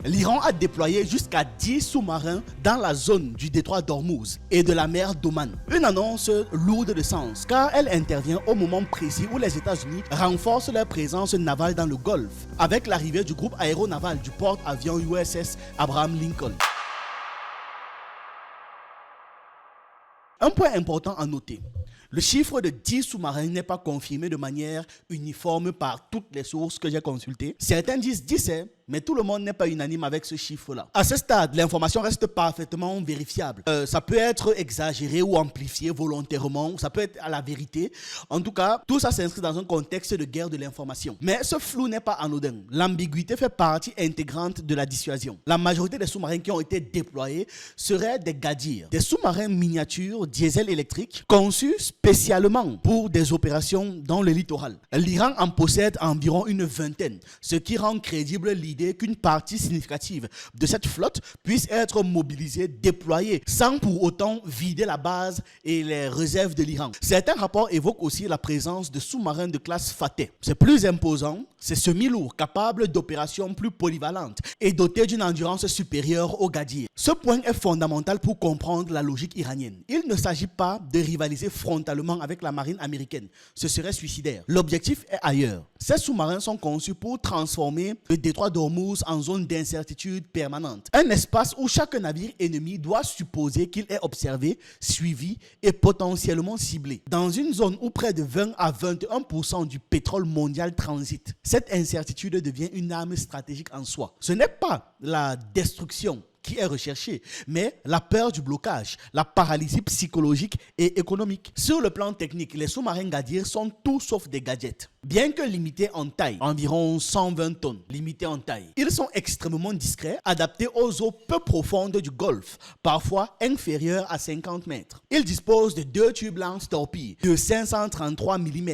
L'Iran a déployé jusqu'à 10 sous-marins dans la zone du détroit d'Ormuz et de la mer d'Oman. Une annonce lourde de sens car elle intervient au moment précis où les États-Unis renforcent leur présence navale dans le Golfe avec l'arrivée du groupe aéronaval du porte-avions USS Abraham Lincoln. Un point important à noter. Le chiffre de 10 sous-marins n'est pas confirmé de manière uniforme par toutes les sources que j'ai consultées. Certains disent 10, mais tout le monde n'est pas unanime avec ce chiffre-là. À ce stade, l'information reste parfaitement vérifiable. Ça peut être exagéré ou amplifié volontairement, ça peut être à la vérité. En tout cas, tout ça s'inscrit dans un contexte de guerre de l'information. Mais ce flou n'est pas anodin. L'ambiguïté fait partie intégrante de la dissuasion. La majorité des sous-marins qui ont été déployés seraient des Ghadir, des sous-marins miniatures diesel électriques conçus spécialement pour des opérations dans le littoral. L'Iran en possède environ une vingtaine, ce qui rend crédible l'idée qu'une partie significative de cette flotte puisse être mobilisée, déployée, sans pour autant vider la base et les réserves de l'Iran. Certains rapports évoquent aussi la présence de sous-marins de classe Fateh. C'est plus imposant, c'est semi-lourd, capable d'opérations plus polyvalentes et doté d'une endurance supérieure aux Ghadir. Ce point est fondamental pour comprendre la logique iranienne. Il ne s'agit pas de rivaliser frontalement avec la marine américaine. Ce serait suicidaire. L'objectif est ailleurs. Ces sous-marins sont conçus pour transformer le détroit d'Ormuz en zone d'incertitude permanente. Un espace où chaque navire ennemi doit supposer qu'il est observé, suivi et potentiellement ciblé. Dans une zone où près de 20 à 21% du pétrole mondial transite, cette incertitude devient une arme stratégique en soi. Ce n'est pas la destruction qui est recherché, mais la peur du blocage, la paralysie psychologique et économique. Sur le plan technique, les sous-marins Ghadir sont tout sauf des gadgets. Bien que limités en taille, environ 120 tonnes, limités en taille, ils sont extrêmement discrets, adaptés aux eaux peu profondes du Golfe, parfois inférieures à 50 mètres. Ils disposent de 2 tubes lance-torpilles de 533 mm,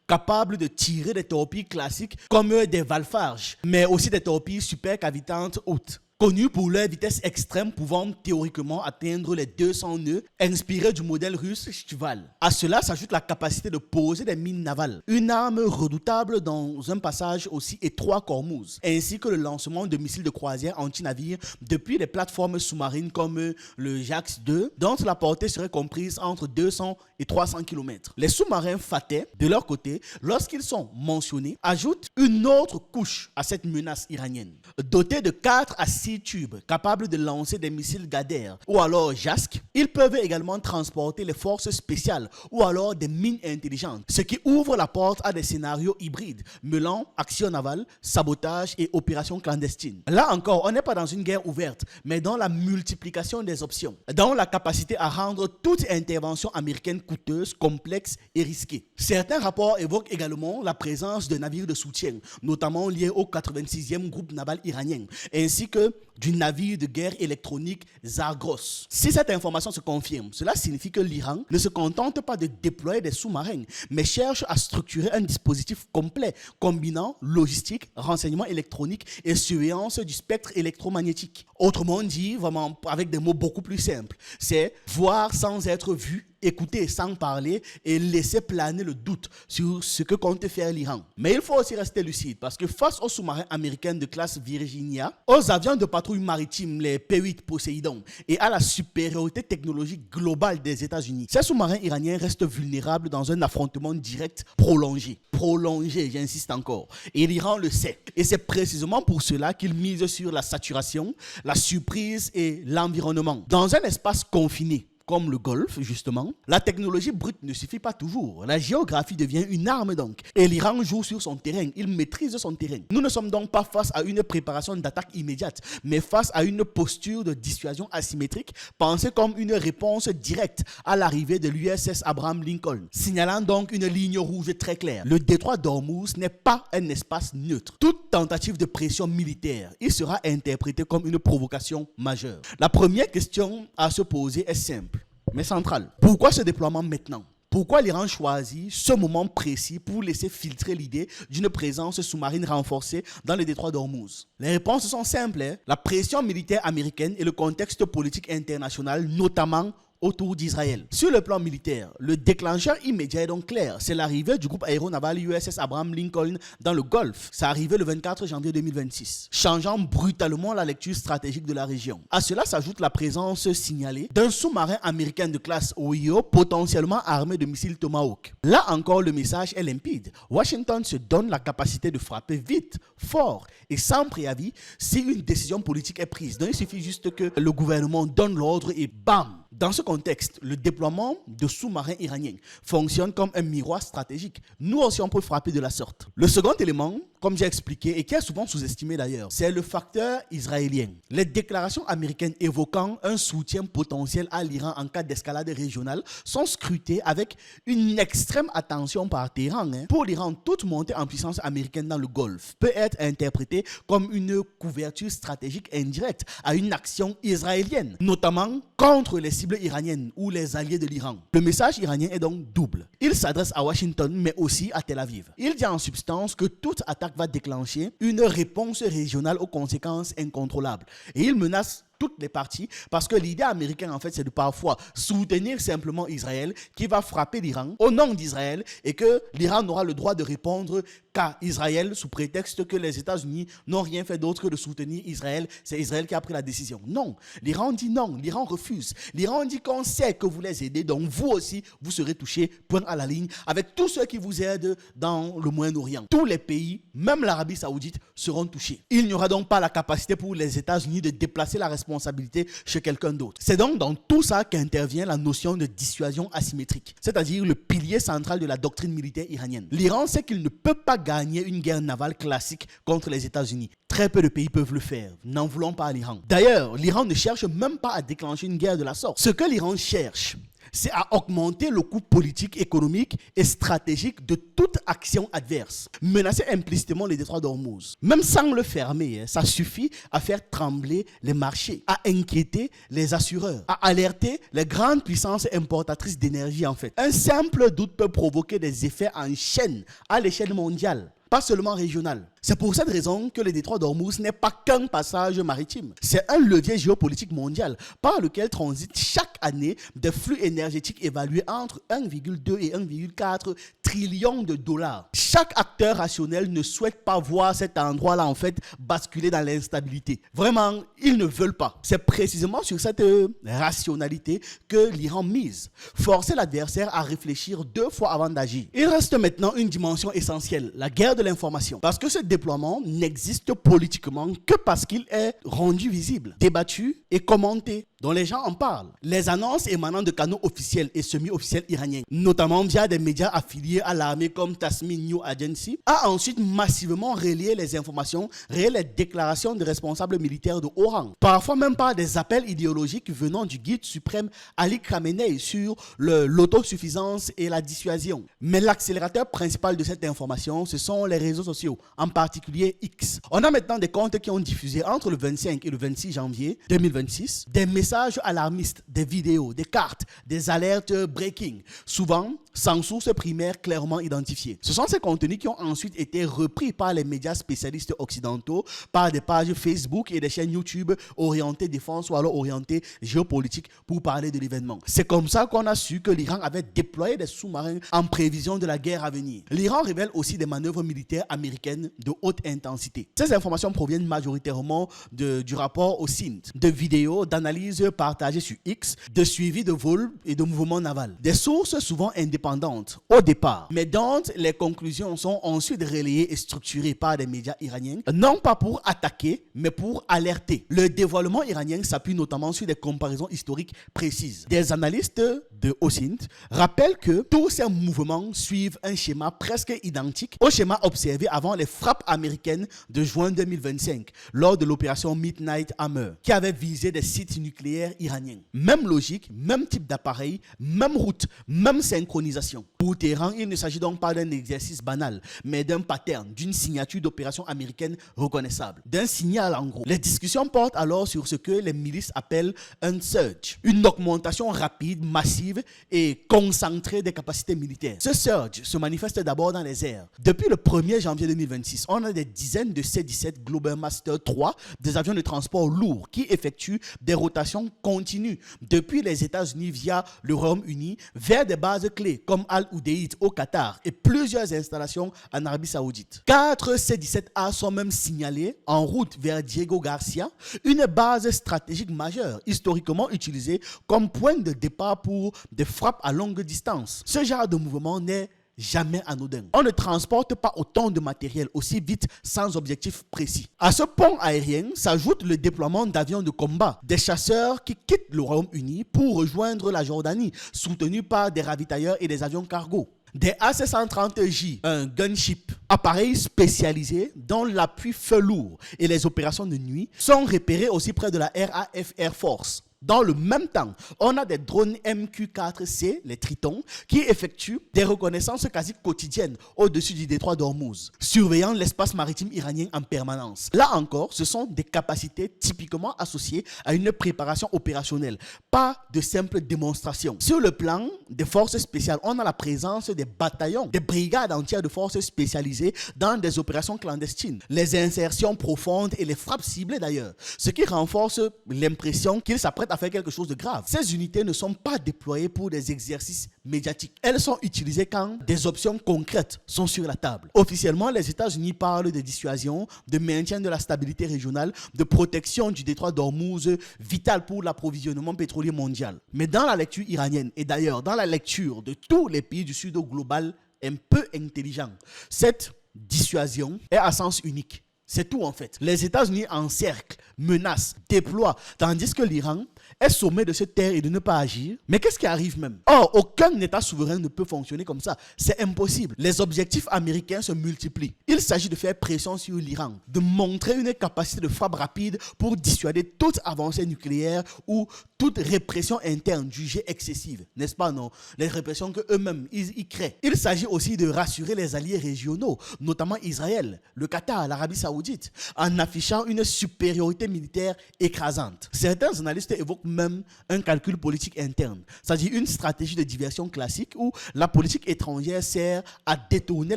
capables de tirer des torpilles classiques comme des Valfarge, mais aussi des torpilles supercavitantes hautes. Connus pour leur vitesse extrême pouvant théoriquement atteindre les 200 nœuds, inspirés du modèle russe Shkval. À cela s'ajoute la capacité de poser des mines navales, une arme redoutable dans un passage aussi étroit qu'Ormuz, ainsi que le lancement de missiles de croisière anti-navires depuis des plateformes sous-marines comme le JAX 2, dont la portée serait comprise entre 200 et 300 km. Les sous-marins Fateh, de leur côté, lorsqu'ils sont mentionnés, ajoutent une autre couche à cette menace iranienne. Dotés de 4 à 6 tubes capables de lancer des missiles Ghadir ou alors JASC, ils peuvent également transporter les forces spéciales ou alors des mines intelligentes, ce qui ouvre la porte à des scénarios hybrides mêlant action navale, sabotage et opérations clandestines. Là encore, on n'est pas dans une guerre ouverte, mais dans la multiplication des options, dans la capacité à rendre toute intervention américaine coûteuse, complexe et risquée. Certains rapports évoquent également la présence de navires de soutien, notamment liés au 86e groupe naval iranien, ainsi que du navire de guerre électronique Zargos. Si cette information se confirme, cela signifie que l'Iran ne se contente pas de déployer des sous-marins, mais cherche à structurer un dispositif complet combinant logistique, renseignement électronique et surveillance du spectre électromagnétique. Autrement dit, vraiment avec des mots beaucoup plus simples, c'est voir sans être vu, écouter sans parler et laisser planer le doute sur ce que compte faire l'Iran. Mais il faut aussi rester lucide parce que face aux sous-marins américains de classe Virginia, aux avions de patrouille maritime, les P-8 Poséidon, et à la supériorité technologique globale des États-Unis, ces sous-marins iraniens restent vulnérables dans un affrontement direct prolongé. Prolongé, j'insiste encore. Et l'Iran le sait. Et c'est précisément pour cela qu'il mise sur la saturation, la surprise et l'environnement. Dans un espace confiné, comme le Golfe, justement, la technologie brute ne suffit pas toujours. La géographie devient une arme donc. Et l'Iran joue sur son terrain. Il maîtrise son terrain. Nous ne sommes donc pas face à une préparation d'attaque immédiate, mais face à une posture de dissuasion asymétrique, pensée comme une réponse directe à l'arrivée de l'USS Abraham Lincoln, signalant donc une ligne rouge très claire. Le détroit d'Ormuz n'est pas un espace neutre. Toute tentative de pression militaire, il sera interprété comme une provocation majeure. La première question à se poser est simple, mais centrale. Pourquoi ce déploiement maintenant? Pourquoi l'Iran choisit ce moment précis pour laisser filtrer l'idée d'une présence sous-marine renforcée dans le détroit d'Ormuz? Les réponses sont simples. La pression militaire américaine et le contexte politique international, notamment autour d'Israël. Sur le plan militaire, le déclencheur immédiat est donc clair. C'est l'arrivée du groupe aéronaval USS Abraham Lincoln dans le Golfe. Ça arrivé le 24 janvier 2026, changeant brutalement la lecture stratégique de la région. À cela s'ajoute la présence signalée d'un sous-marin américain de classe OIO potentiellement armé de missiles Tomahawk. Là encore, le message est limpide. Washington se donne la capacité de frapper vite, fort et sans préavis si une décision politique est prise. Donc il suffit juste que le gouvernement donne l'ordre et bam! Dans ce contexte, le déploiement de sous-marins iraniens fonctionne comme un miroir stratégique. Nous aussi, on peut frapper de la sorte. Le second élément, comme j'ai expliqué, et qui est souvent sous-estimé d'ailleurs, c'est le facteur israélien. Les déclarations américaines évoquant un soutien potentiel à l'Iran en cas d'escalade régionale sont scrutées avec une extrême attention par Téhéran. Pour l'Iran, toute montée en puissance américaine dans le Golfe peut être interprétée comme une couverture stratégique indirecte à une action israélienne, notamment contre les cibles iraniennes ou les alliés de l'Iran. Le message iranien est donc double. Il s'adresse à Washington, mais aussi à Tel Aviv. Il dit en substance que toute attaque va déclencher une réponse régionale aux conséquences incontrôlables. Et il menace toutes les parties, parce que l'idée américaine, en fait, c'est de parfois soutenir simplement Israël, qui va frapper l'Iran au nom d'Israël, et que l'Iran n'aura le droit de répondre qu'à Israël, sous prétexte que les États-Unis n'ont rien fait d'autre que de soutenir Israël. C'est Israël qui a pris la décision. Non, l'Iran dit non, l'Iran refuse. L'Iran dit qu'on sait que vous les aidez, donc vous aussi, vous serez touchés, point à la ligne, avec tous ceux qui vous aident dans le Moyen-Orient. Tous les pays, même l'Arabie Saoudite, seront touchés. Il n'y aura donc pas la capacité pour les États-Unis de déplacer la responsabilité chez quelqu'un d'autre. C'est donc dans tout ça qu'intervient la notion de dissuasion asymétrique, c'est-à-dire le pilier central de la doctrine militaire iranienne. L'Iran sait qu'il ne peut pas gagner une guerre navale classique contre les États-Unis. Très peu de pays peuvent le faire. N'en voulons pas à l'Iran. D'ailleurs, l'Iran ne cherche même pas à déclencher une guerre de la sorte. Ce que l'Iran cherche, c'est à augmenter le coût politique, économique et stratégique de toute action adverse. Menacer implicitement les détroits d'Ormuz, même sans le fermer, ça suffit à faire trembler les marchés, à inquiéter les assureurs, à alerter les grandes puissances importatrices d'énergie en fait. Un simple doute peut provoquer des effets en chaîne à l'échelle mondiale, pas seulement régionale. C'est pour cette raison que le détroit d'Ormuz n'est pas qu'un passage maritime. C'est un levier géopolitique mondial par lequel transitent chaque année des flux énergétiques évalués entre 1,2 et 1,4 trillions de dollars. Chaque acteur rationnel ne souhaite pas voir cet endroit-là en fait basculer dans l'instabilité. Vraiment, ils ne veulent pas. C'est précisément sur cette rationalité que l'Iran mise. Forcer l'adversaire à réfléchir 2 fois avant d'agir. Il reste maintenant une dimension essentielle, la guerre de l'information. Parce que ce déploiement n'existe politiquement que parce qu'il est rendu visible, débattu et commenté, dont les gens en parlent. Les annonces émanant de canaux officiels et semi-officiels iraniens, notamment via des médias affiliés à l'armée comme Tasmin New Agency, a ensuite massivement relayé les informations, relayé les déclarations de responsables militaires de haut rang, parfois même par des appels idéologiques venant du guide suprême Ali Khamenei sur l'autosuffisance et la dissuasion. Mais l'accélérateur principal de cette information, ce sont les réseaux sociaux, en particulier X. On a maintenant des comptes qui ont diffusé entre le 25 et le 26 janvier 2026 des messages alarmistes, des vidéos, des cartes, des alertes breaking, souvent sans source primaire clairement identifiée. Ce sont ces contenus qui ont ensuite été repris par les médias spécialistes occidentaux, par des pages Facebook et des chaînes YouTube orientées défense ou alors orientées géopolitique pour parler de l'événement. C'est comme ça qu'on a su que l'Iran avait déployé des sous-marins en prévision de la guerre à venir. L'Iran révèle aussi des manœuvres militaires américaines de haute intensité. Ces informations proviennent majoritairement du rapport au CINT, de vidéos, d'analyses partagées sur X, de suivi de vols et de mouvements navals. Des sources souvent indépendantes au départ, mais dont les conclusions sont ensuite relayées et structurées par des médias iraniens, non pas pour attaquer, mais pour alerter. Le dévoilement iranien s'appuie notamment sur des comparaisons historiques précises. Des analystes de OSINT rappellent que tous ces mouvements suivent un schéma presque identique au schéma observé avant les frappes américaines de juin 2025, lors de l'opération Midnight Hammer, qui avait visé des sites nucléaires iraniens. Même logique, même type d'appareil, même route, même synchronisation l'organisation. Pour Téhéran, il ne s'agit donc pas d'un exercice banal, mais d'un pattern, d'une signature d'opération américaine reconnaissable, d'un signal en gros. Les discussions portent alors sur ce que les milices appellent un surge, une augmentation rapide, massive et concentrée des capacités militaires. Ce surge se manifeste d'abord dans les airs. Depuis le 1er janvier 2026, on a des dizaines de C-17 Globemaster 3, des avions de transport lourds qui effectuent des rotations continues depuis les États-Unis via le Royaume-Uni vers des bases clés comme Al-Udeid au Qatar et plusieurs installations en Arabie Saoudite. 4 C-17A sont même signalés en route vers Diego Garcia, une base stratégique majeure historiquement utilisée comme point de départ pour des frappes à longue distance. Ce genre de mouvement n'est jamais anodin. On ne transporte pas autant de matériel aussi vite sans objectif précis. À ce pont aérien s'ajoute le déploiement d'avions de combat, des chasseurs qui quittent le Royaume-Uni pour rejoindre la Jordanie, soutenus par des ravitailleurs et des avions cargo. Des AC-130J, un gunship, appareil spécialisé dont l'appui feu lourd et les opérations de nuit sont repérés aussi près de la RAF Air Force. Dans le même temps, on a des drones MQ-4C, les Tritons, qui effectuent des reconnaissances quasi quotidiennes au-dessus du détroit d'Ormuz, surveillant l'espace maritime iranien en permanence. Là encore, ce sont des capacités typiquement associées à une préparation opérationnelle, pas de simples démonstrations. Sur le plan des forces spéciales, on a la présence des bataillons, des brigades entières de forces spécialisées dans des opérations clandestines, les insertions profondes et les frappes ciblées d'ailleurs, ce qui renforce l'impression qu'ils s'apprêtent à faire quelque chose de grave. Ces unités ne sont pas déployées pour des exercices médiatiques. Elles sont utilisées quand des options concrètes sont sur la table. Officiellement, les États-Unis parlent de dissuasion, de maintien de la stabilité régionale, de protection du détroit d'Ormuz, vital pour l'approvisionnement pétrolier mondial. Mais dans la lecture iranienne, et d'ailleurs dans la lecture de tous les pays du sud global un peu intelligent, cette dissuasion est à sens unique. C'est tout en fait. Les États-Unis encerclent, menacent, déploient, tandis que l'Iran est sommé de se taire et de ne pas agir. Mais qu'est-ce qui arrive même? Or, aucun État souverain ne peut fonctionner comme ça. C'est impossible. Les objectifs américains se multiplient. Il s'agit de faire pression sur l'Iran, de montrer une capacité de frappe rapide pour dissuader toute avancée nucléaire ou toute répression interne jugée excessive. N'est-ce pas, non? Les répressions qu'eux-mêmes, ils créent. Il s'agit aussi de rassurer les alliés régionaux, notamment Israël, le Qatar, l'Arabie Saoudite, en affichant une supériorité militaire écrasante. Certains analystes évoquent même un calcul politique interne, c'est-à-dire une stratégie de diversion classique où la politique étrangère sert à détourner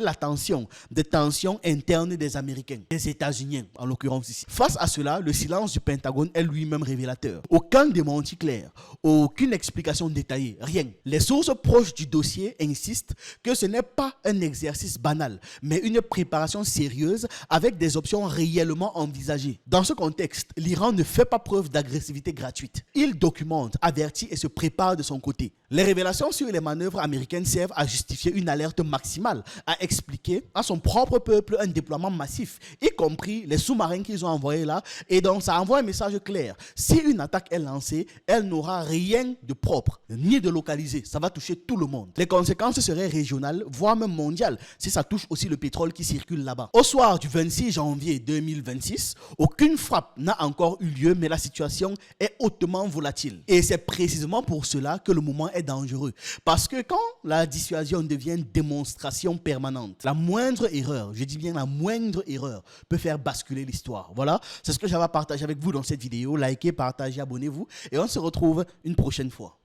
l'attention des tensions internes des Américains, des États-Unis en l'occurrence ici. Face à cela, le silence du Pentagone est lui-même révélateur. Aucun démenti clair, aucune explication détaillée, rien. Les sources proches du dossier insistent que ce n'est pas un exercice banal, mais une préparation sérieuse avec des options réellement envisagées. Dans ce contexte, l'Iran ne fait pas preuve d'agressivité gratuite. Il documente, avertit et se prépare de son côté. Les révélations sur les manœuvres américaines servent à justifier une alerte maximale, à expliquer à son propre peuple un déploiement massif, y compris les sous-marins qu'ils ont envoyés là, et donc ça envoie un message clair. Si une attaque est lancée, elle n'aura rien de propre, ni de localisé. Ça va toucher tout le monde. Les conséquences seraient régionales, voire même mondiales, si ça touche aussi le pétrole qui circule là-bas. Au soir du 26 janvier 2026, aucune frappe n'a encore eu lieu, mais la situation est hautement volatile. Et c'est précisément pour cela que le moment est dangereux. Parce que quand la dissuasion devient une démonstration permanente, la moindre erreur, je dis bien la moindre erreur, peut faire basculer l'histoire. Voilà, c'est ce que j'avais à partager avec vous dans cette vidéo. Likez, partagez, abonnez-vous et on se retrouve une prochaine fois.